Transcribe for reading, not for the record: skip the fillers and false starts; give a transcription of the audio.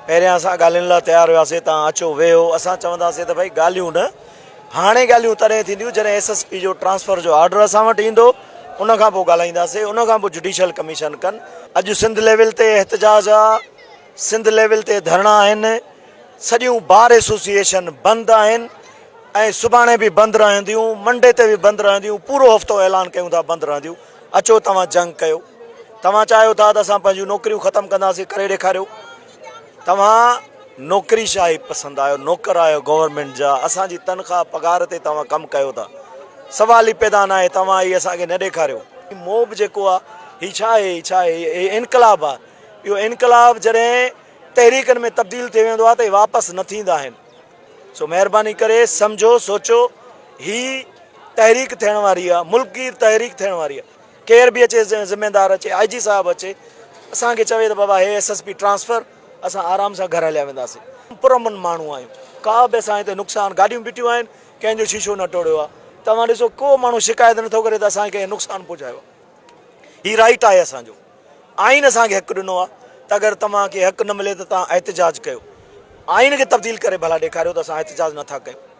पहिरियां असां ॻाल्हियुनि लाइ तयारु हुआसीं, तव्हां अचो वेहो, असां चवंदासीं त भई ॻाल्हियूं न, हाणे ॻाल्हियूं तॾहिं थींदियूं जॾहिं SSP जो ट्रांसफर जो ऑर्डर असां वटि ईंदो, उन खां पोइ ॻाल्हाईंदासीं, उन खां पोइ जुडिशल कमीशन कनि। अॼु सिंध लेवल ते एहतजाज आहे, सिंध लेवल ते धरना आहिनि, सॼियूं बार एसोसिएशन बंदि आहिनि ऐं सुभाणे बि बंदि रहंदियूं, मंडे ते बि बंदि रहंदियूं, पूरो हफ़्तो ऐलान कयूं था बंदि रहंदियूं। अचो तव्हां जंग कयो, तव्हां चाहियो था त असां पंहिंजूं नौकरियूं ख़तमु कंदासीं, करे ॾेखारियो। तव्हां नौकरी शाही पसंदि आहियो, नौकर आहियो गवर्नमेंट जा, असांजी तनख़्वाह पघार ते तव्हां कमु कयो था, सवाल ई पैदा न आहे, तव्हां इहे असांखे न ॾेखारियो। मोब जेको आहे हीउ छा आहे, हीउ छा आहे, इहो इनकलाब आहे। इहो इनकलाब जॾहिं तहरीकनि में तब्दील थी वेंदो आहे त वापसि न थींदा आहिनि। सो महिरबानी करे सम्झो, सोचो, ही तहरीक थियण वारी आहे, मुल्की तहरीक थियण वारी आहे। केर बि अचे, ज़िम्मेदार अचे, IG साहिबु अचे, असांखे चवे त बाबा हे SSP ट्रांसफर, असां आराम सां घर हलिया वेंदासीं। पुरमन माण्हू आहियूं, का बि असां हिते नुक़सानु, गाॾियूं बीठियूं आहिनि, कंहिंजो शीशो न टोड़ियो आहे। तव्हां ॾिसो, को माण्हू शिकायत नथो करे त असांखे कंहिं नुक़सानु पहुचायो। हीउ राइट आहे असांजो, आइन असांखे हक़ु ॾिनो आहे त अगरि तव्हांखे हक़ु न मिले त तव्हां एहतिजाज कयो। आइन खे तब्दील करे भला ॾेखारियो त असां एहतिजाज नथा कयूं।